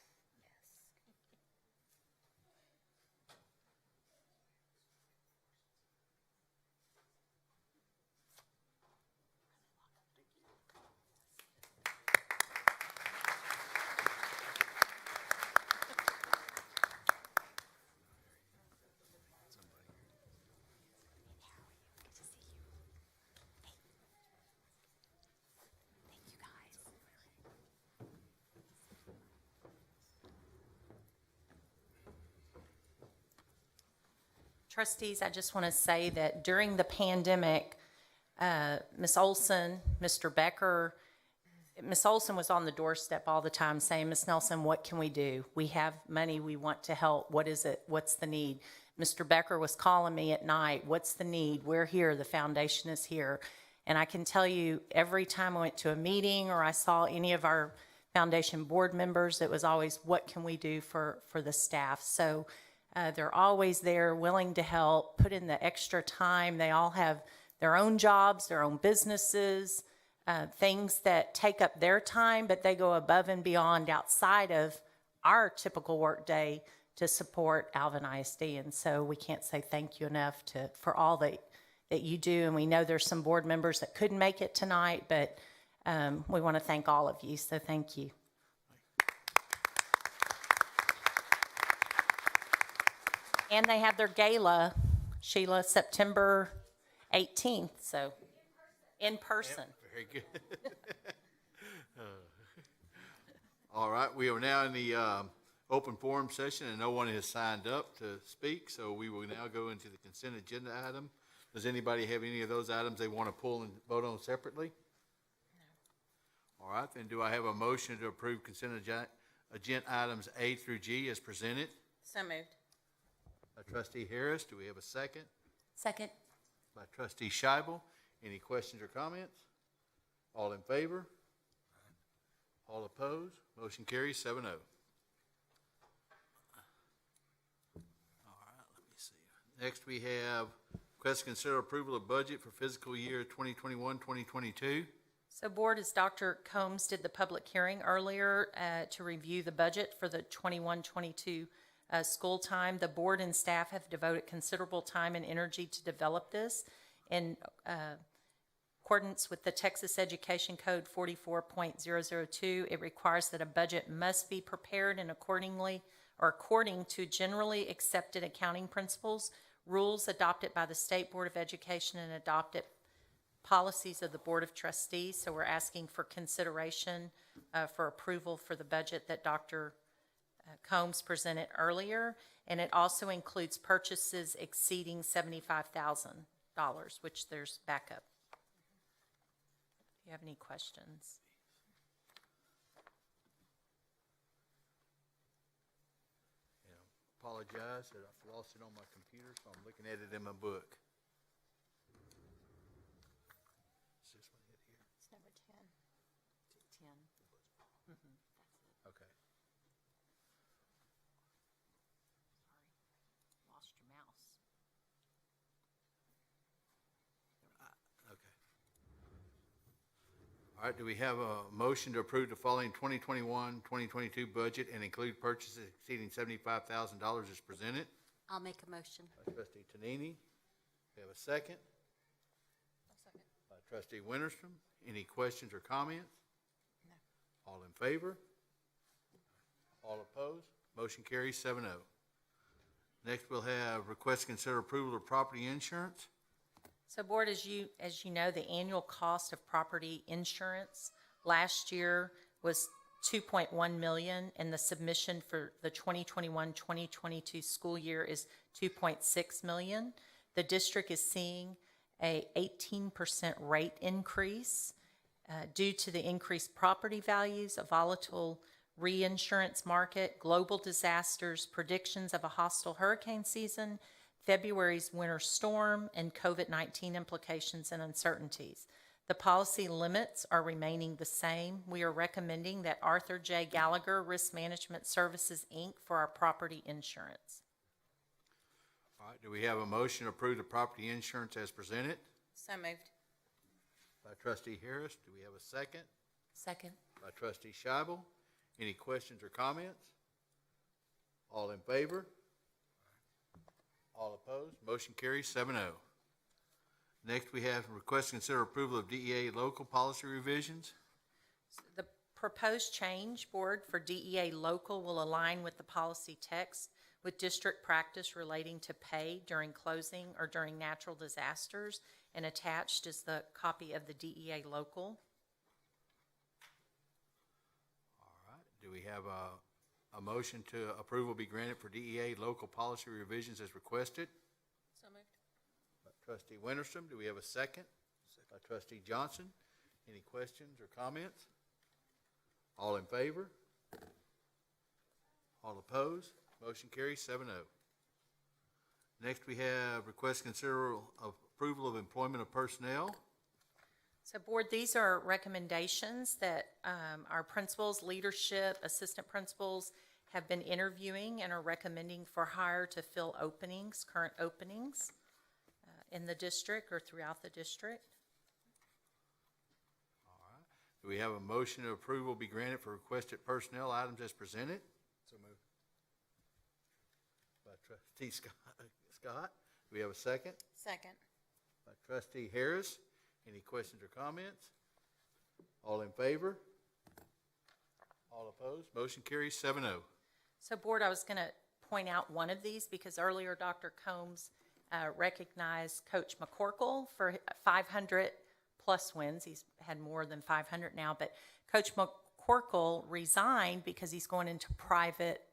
Good to see you. Thank you, guys. Trustees, I just want to say that during the pandemic, Ms. Olson, Mr. Becker, Ms. Olson was on the doorstep all the time saying, Ms. Nelson, what can we do? We have money, we want to help. What is it? What's the need? Mr. Becker was calling me at night, what's the need? We're here, the foundation is here. And I can tell you, every time I went to a meeting or I saw any of our foundation board members, it was always, what can we do for the staff? So they're always there, willing to help, put in the extra time. They all have their own jobs, their own businesses, things that take up their time, but they go above and beyond outside of our typical workday to support Alvin ISD. And so we can't say thank you enough for all that you do. And we know there's some board members that couldn't make it tonight, but we want to thank all of you. So thank you. And they have their gala, Sheila, September 18th, so in person. Very good. All right, we are now in the open forum session, and no one has signed up to speak, so we will now go into the consent agenda item. Does anybody have any of those items they want to pull and vote on separately? No. All right, then do I have a motion to approve consent agenda items A through G as presented? So moved. By Trustee Harris, do we have a second? Second. By Trustee Scheibel. Any questions or comments? All in favor? All opposed? Motion carries 7-0. All right, let me see. Next, we have request to consider approval of budget for fiscal year 2021-2022. So board, as Dr. Combs did the public hearing earlier to review the budget for the 21-22 school time, the board and staff have devoted considerable time and energy to develop this in accordance with the Texas Education Code 44.002. It requires that a budget must be prepared and according to generally accepted accounting principles, rules adopted by the State Board of Education and adopted policies of the Board of Trustees. So we're asking for consideration for approval for the budget that Dr. Combs presented earlier, and it also includes purchases exceeding $75,000, which there's backup. Do you have any questions? Apologize that I've lost it on my computer, so I'm looking at it in my book. Is this one it here? It's number 10. 10. Okay. Lost your mouse. Okay. All right, do we have a motion to approve the following 2021-2022 budget and include purchases exceeding $75,000 as presented? I'll make a motion. By Trustee Tonini, We have a second? By trustee Winterstrom. Any questions or comments? No. All in favor? All opposed? Motion carries 7-0. Next, we'll have request to consider approval of property insurance. So Board, as you know, the annual cost of property insurance last year was $2.1 million, and the submission for the 2021-2022 school year is $2.6 million. The district is seeing a 18% rate increase due to the increased property values, a volatile reinsurance market, global disasters, predictions of a hostile hurricane season, February's winter storm, and COVID-19 implications and uncertainties. The policy limits are remaining the same. We are recommending that Arthur J. Gallagher Risk Management Services, Inc. for our property insurance. All right, do we have a motion to approve the property insurance as presented? So moved. By trustee Harris. Do we have a second? Second. By trustee Scheibel. Any questions or comments? All in favor? All opposed? Motion carries 7-0. Next, we have request to consider approval of DEA local policy revisions. The proposed change, Board, for DEA local will align with the policy text with district practice relating to pay during closing or during natural disasters, and attached is the copy of the DEA local. All right, do we have a motion to approval be granted for DEA local policy revisions as requested? So moved. By trustee Winterstrom, do we have a second? By trustee Johnson. Any questions or comments? All in favor? All opposed? Motion carries 7-0. Next, we have request to consider approval of employment of personnel. So Board, these are recommendations that our principals, leadership, assistant principals have been interviewing and are recommending for hire to fill openings, current openings in the district or throughout the district. All right. Do we have a motion to approval be granted for requested personnel items as presented? So moved. By trustee Scott. Do we have a second? Second. By trustee Harris. Any questions or comments? All in favor? All opposed? Motion carries 7-0. So Board, I was going to point out one of these because earlier Dr. Combs recognized Coach McCorkle for 500 plus wins. He's had more than 500 now, but Coach McCorkle resigned because he's going into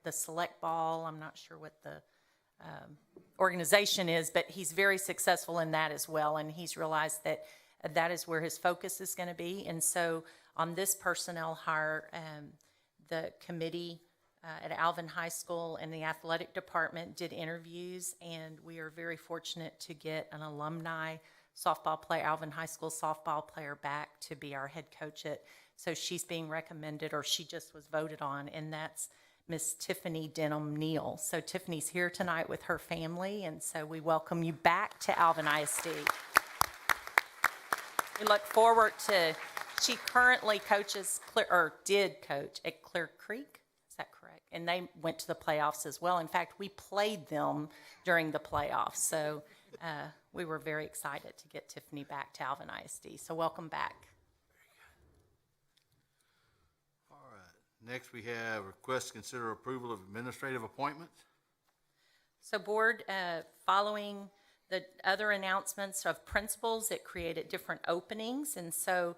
the select ball. I'm not sure what the organization is, but he's very successful in that as well, and he's realized that that is where his focus is going to be. And so on this personnel hire, the committee at Alvin High School and the athletic department did interviews, and we are very fortunate to get an alumni softball player, Alvin High School softball player, back to be our head coach so she's being recommended, or she just was voted on, and that's Miss Tiffany Denham Neal. So Tiffany's here tonight with her family, and so we welcome you back to Alvin ISD. We look forward to, she currently did coach at Clear Creek, is that correct? And they went to the playoffs as well. In fact, we played them during the playoffs. So we were very excited to get Tiffany back to Alvin ISD. So welcome back. All right. Next, we have request to consider approval of administrative appointments. So Board, following the other announcements of principals, it created different openings. And so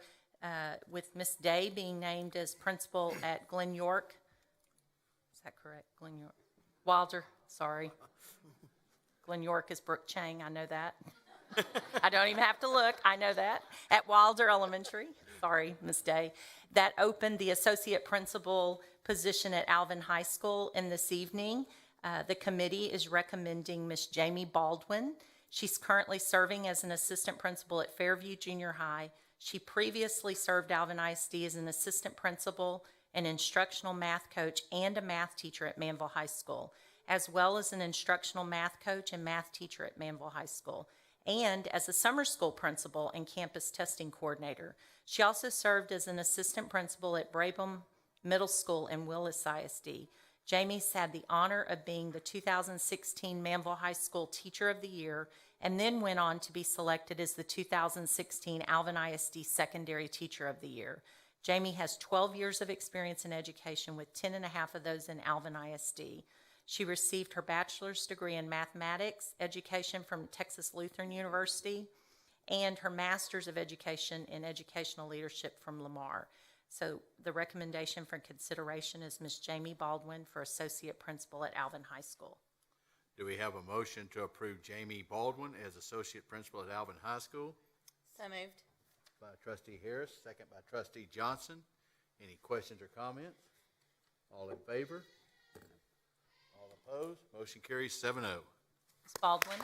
with Miss Day being named as principal at Glen York, is that correct? Glen York? Wilder, sorry. Glen York is Brooke Chang, I know that. I don't even have to look, I know that. At Wilder Elementary, sorry, Miss Day. That opened the associate principal position at Alvin High School, and this evening, the committee is recommending Miss Jamie Baldwin. She's currently serving as an assistant principal at Fairview Junior High. She previously served Alvin ISD as an assistant principal, an instructional math coach, and a math teacher at Manville High School, as well as an instructional math coach and math teacher at Manville High School, and as a summer school principal and campus testing coordinator. She also served as an assistant principal at Brabham Middle School and Willis ISD. Jamie's had the honor of being the 2016 Manville High School Teacher of the Year and then went on to be selected as the 2016 Alvin ISD Secondary Teacher of the Year. Jamie has 12 years of experience in education, with 10 and a half of those in Alvin ISD. She received her bachelor's degree in mathematics education from Texas Lutheran University and her master's of education in educational leadership from Lamar. So the recommendation for consideration is Ms. Jamie Baldwin for Associate Principal at Alvin High School. Do we have a motion to approve Jamie Baldwin as Associate Principal at Alvin High School? So moved. By Trustee Harris, second by Trustee Johnson. Any questions or comments? All in favor? All opposed? Motion carries 7-0. Ms. Baldwin?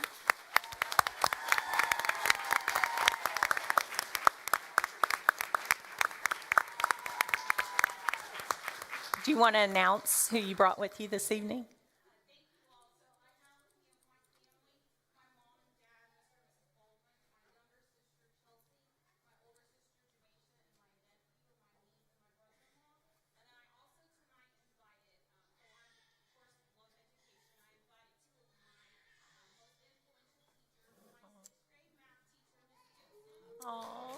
Do you want to announce who you brought with you this evening? Aww.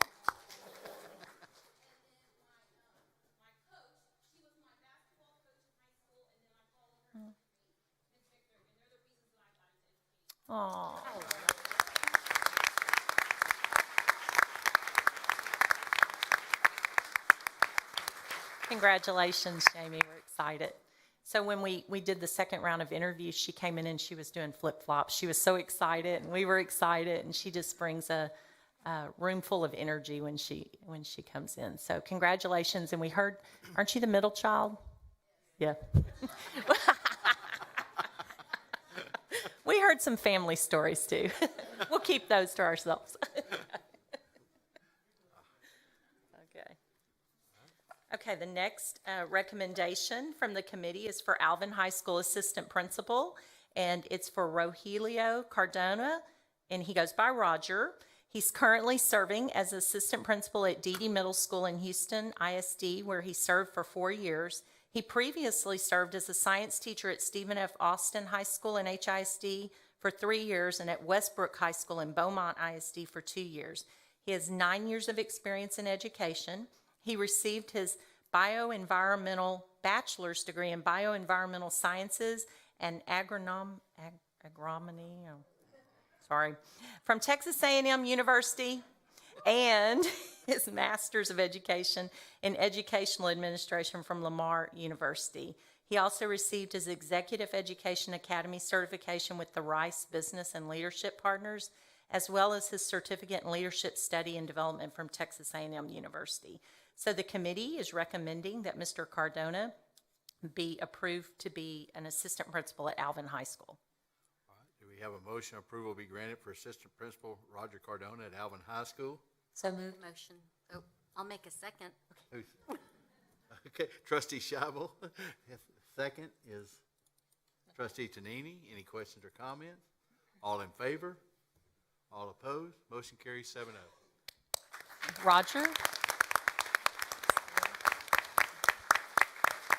Aww. Congratulations, Jamie. We're excited. So when we did the second round of interviews, she came in and she was doing flip-flops. She was so excited, and we were excited, and she just brings a room full of energy when she comes in. So congratulations. And we heard, aren't you the middle child? Yeah. We heard some family stories too. We'll keep those to ourselves. Okay, the next recommendation from the committee is for Alvin High School Assistant Principal, and it's for Rogelio Cardona, and he goes by Roger. He's currently serving as Assistant Principal at Dede Middle School in Houston ISD, where he served for 4 years. He previously served as a science teacher at Stephen F. Austin High School in HISD for 3 years and at Westbrook High School in Beaumont ISD for 2 years. He has 9 years of experience in education. He received his bachelor's degree in bioenvironmental sciences and agronomy, from Texas A&M University, and his master's of education in educational administration from Lamar University. He also received his Executive Education Academy certification with the Rice Business and Leadership Partners, as well as his certificate in leadership study and development from Texas A&M University. So the committee is recommending that Mr. Cardona be approved to be an assistant principal at Alvin High School. All right. Do we have a motion approval be granted for Assistant Principal Roger Cardona at Alvin High School? So moved. Motion. Oh, I'll make a second. Okay, Trustee Scheibel. Second is Trustee Tonini. Any questions or comments? All in favor? All opposed? Motion carries 7-0. Roger?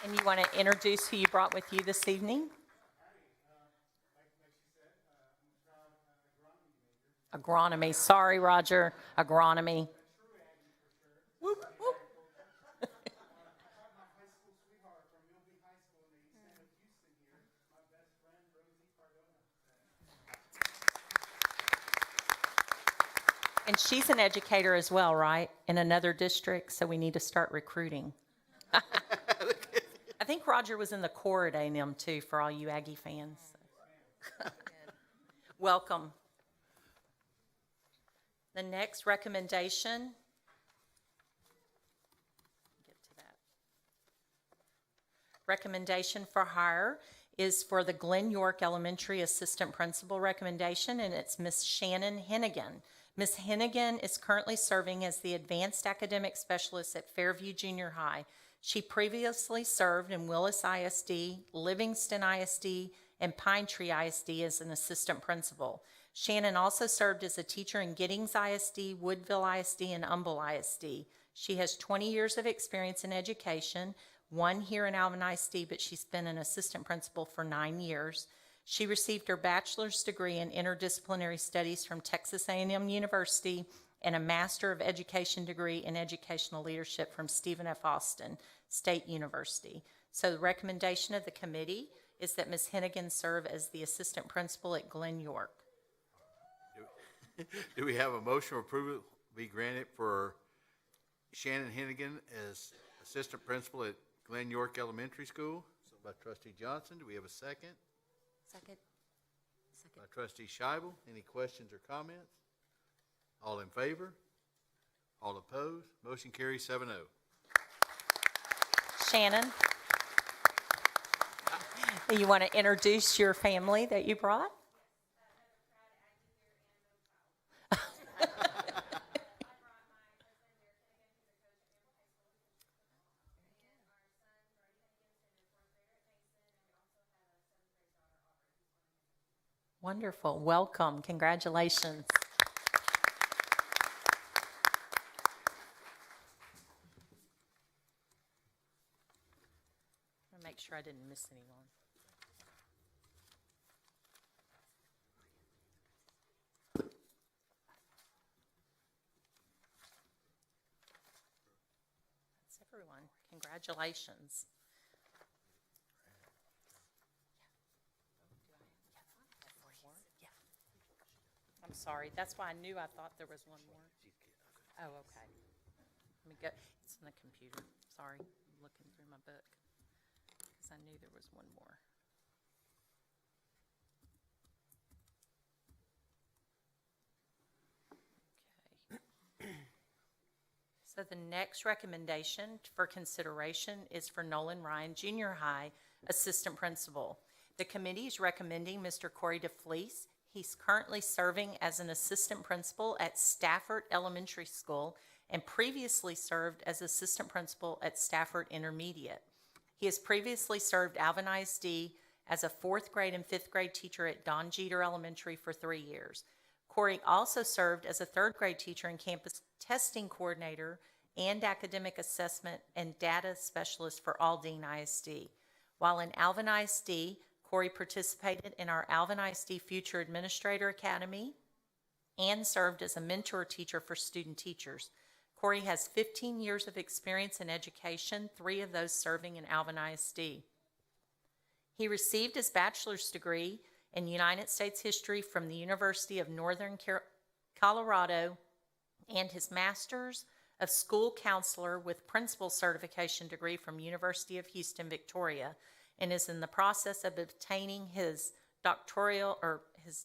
And you want to introduce who you brought with you this evening? Agronomy. Sorry, Roger. Agronomy. Whoop, whoop. And she's an educator as well, right? In another district, so we need to start recruiting. I think Roger was in the Corps at A&M too, for all you Aggie fans. Welcome. The next recommendation, get to that. Recommendation for hire is for the Glen York Elementary Assistant Principal recommendation, and it's Miss Shannon Hennigan. Ms. Hennigan is currently serving as the Advanced Academic Specialist at Fairview Junior High. She previously served in Willis ISD, Livingston ISD, and Pine Tree ISD as an assistant principal. Shannon also served as a teacher in Giddings ISD, Woodville ISD, and Humble ISD. She has 20 years of experience in education, one here in Alvin ISD, but she's been an assistant principal for 9 years. She received her bachelor's degree in interdisciplinary studies from Texas A&M University and a Master of Education degree in educational leadership from Stephen F. Austin State University. So the recommendation of the committee is that Ms. Hennigan serve as the assistant principal at Glen York. Do we have a motion or approval be granted for Shannon Hennigan as assistant principal at Glen York Elementary School? So by trustee Johnson, do we have a second? Second. By trustee Scheibel, any questions or comments? All in favor? All opposed? Motion carries 7-0. Shannon, you want to introduce your family that you brought? Wonderful. Welcome. Congratulations. I'm gonna make sure I didn't miss anyone. That's everyone. Congratulations. I'm sorry. That's why I knew I thought there was one more. Oh, okay. Let me go. It's in the computer. Sorry. I'm looking through my book because I knew there was one more. Okay. So the next recommendation for consideration is for Nolan Ryan Junior High Assistant Principal. The committee is recommending Mr. Corey DeFleece. He's currently serving as an assistant principal at Stafford Elementary School and previously served as assistant principal at Stafford Intermediate. He has previously served Alvin ISD as a 4th grade and 5th grade teacher at Don Jeter Elementary for 3 years. Corey also served as a 3rd grade teacher and campus testing coordinator and academic assessment and data specialist for Aldine ISD. While in Alvin ISD, Corey participated in our Alvin ISD Future Administrator Academy and served as a mentor teacher for student teachers. Corey has 15 years of experience in education, 3 of those serving in Alvin ISD. He received his bachelor's degree in United States history from the University of Northern Colorado and his master's of school counselor with principal certification degree from University of Houston, Victoria, and is in the process of obtaining his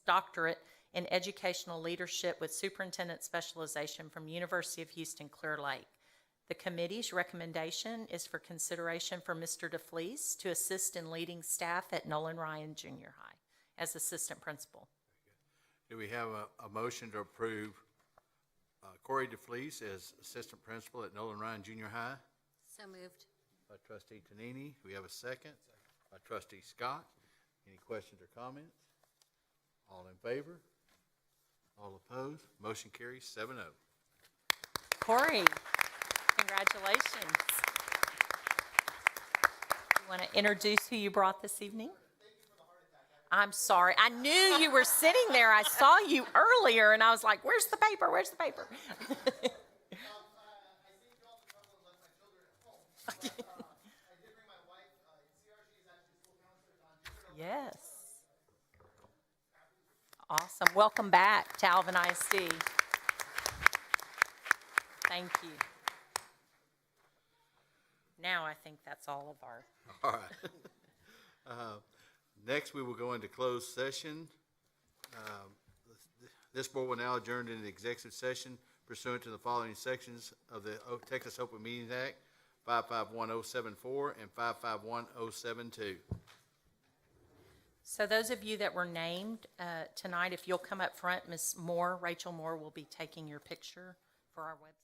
doctorate in educational leadership with superintendent specialization from University of Houston, Clear Lake. The committee's recommendation is for consideration for Mr. DeFleece to assist in leading staff at Nolan Ryan Junior High as assistant principal. Do we have a motion to approve Corey DeFleece as assistant principal at Nolan Ryan Junior High? So moved. By trustee Tonini. We have a second. By trustee Scott. Any questions or comments? All in favor? All opposed? Motion carries 7-0. Corey, congratulations. You want to introduce who you brought this evening? I'm sorry. I knew you were sitting there. I saw you earlier, and I was like, where's the paper? Where's the paper? Yes. Awesome. Welcome back to Alvin ISD. Thank you. Now I think that's all of our. All right. Next, we will go into closed session. This board will now adjourn into the executive session pursuant to the following sections of the Texas Open Meetings Act, 551074 and 551072. So those of you that were named tonight, if you'll come up front, Ms. Moore, Rachel Moore will be taking your picture for our website.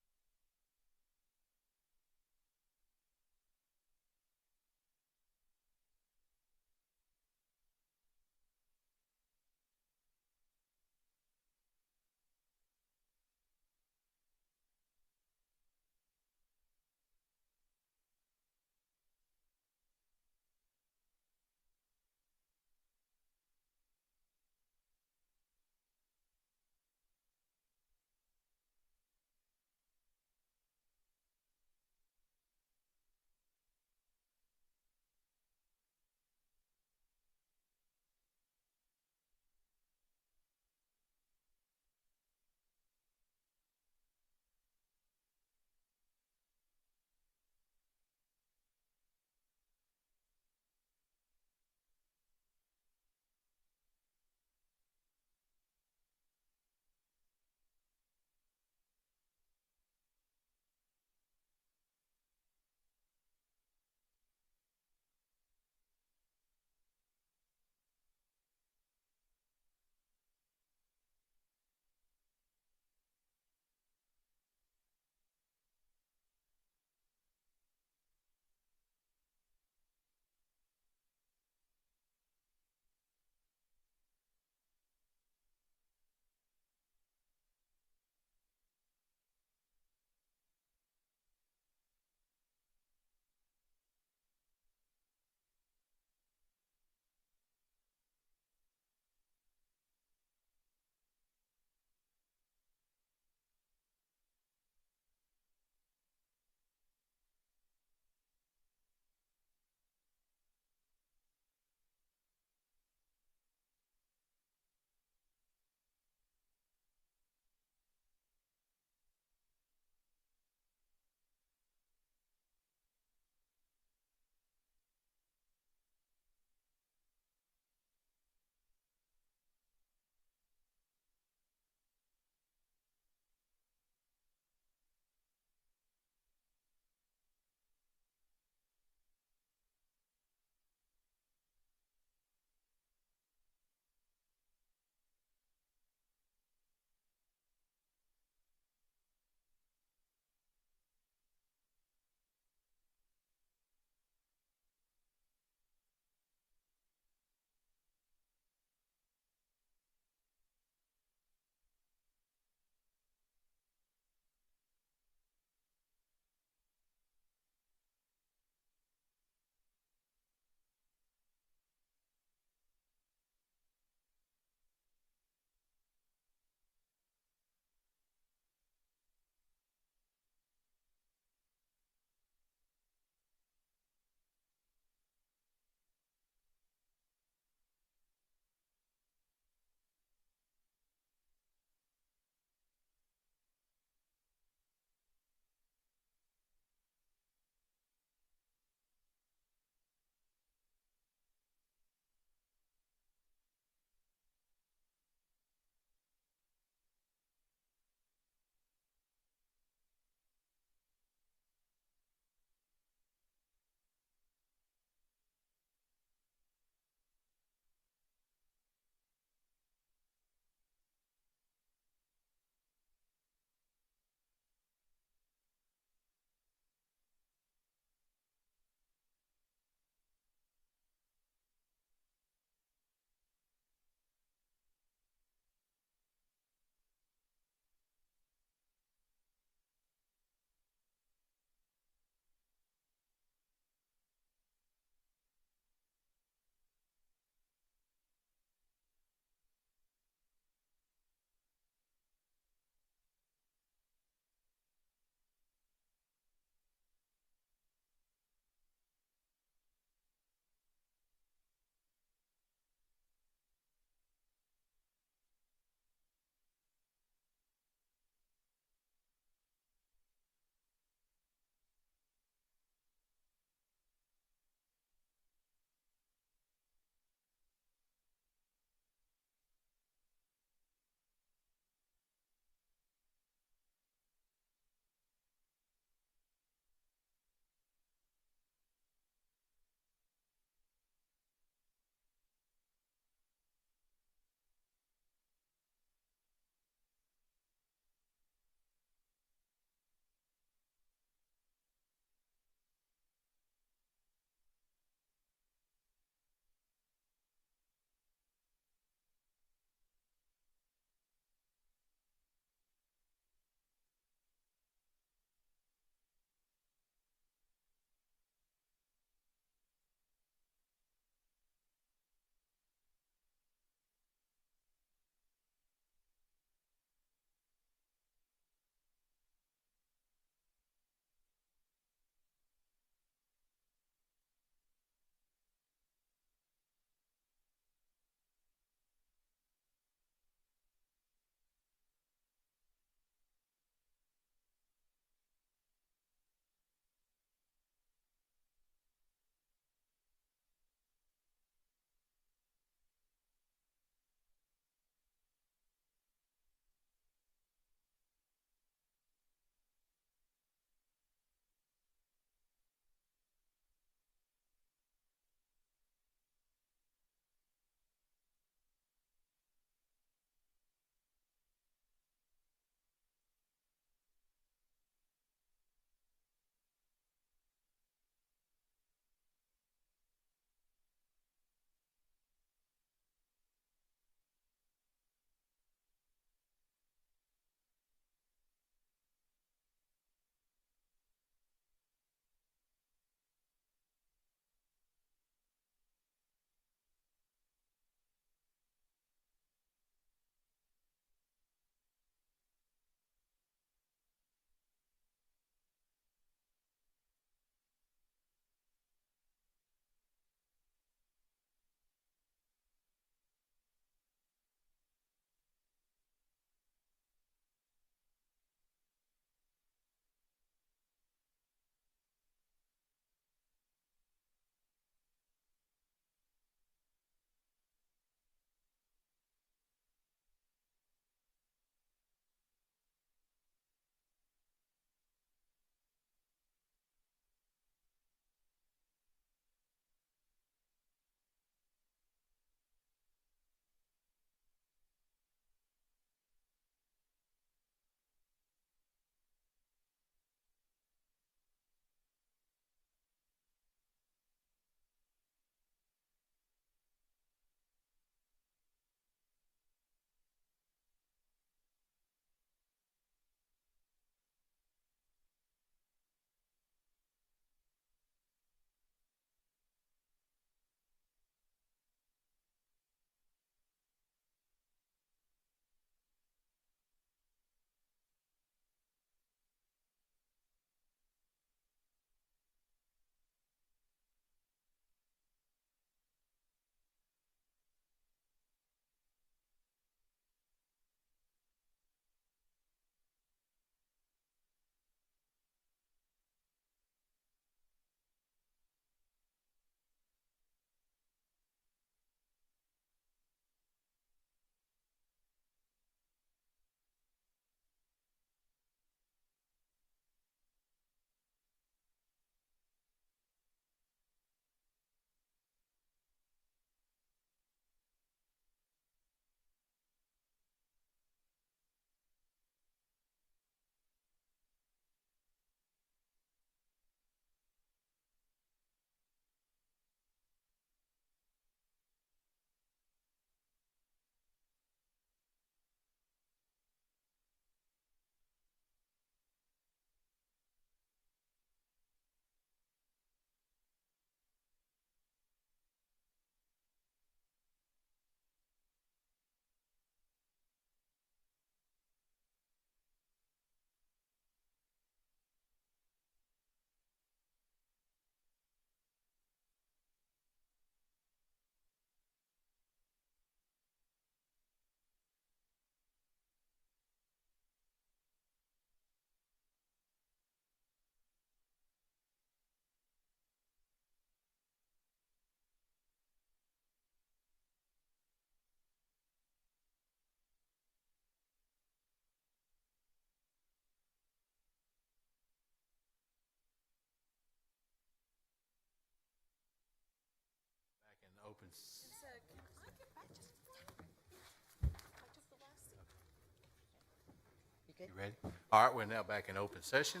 You ready? All right, we're now back in open session.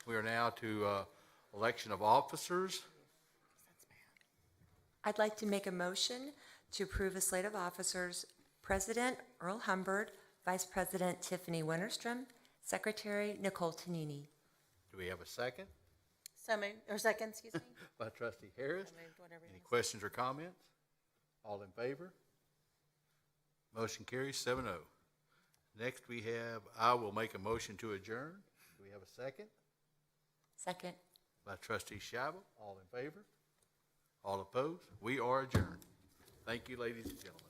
We are now to election of officers. I'd like to make a motion to approve a slate of officers: President Earl Humbird, Vice President Tiffany Winterstrom, Secretary Nicole Tonini. Do we have a second? So moved, or second, excuse me. By trustee Harris. Moved, whatever it Any is. questions or comments? All in favor? Motion carries 7-0. Next, we have, I will make a motion to adjourn. Do we have a second? Second. By trustee Schabel. All in favor? All opposed? We are adjourned. Thank you, ladies and gentlemen.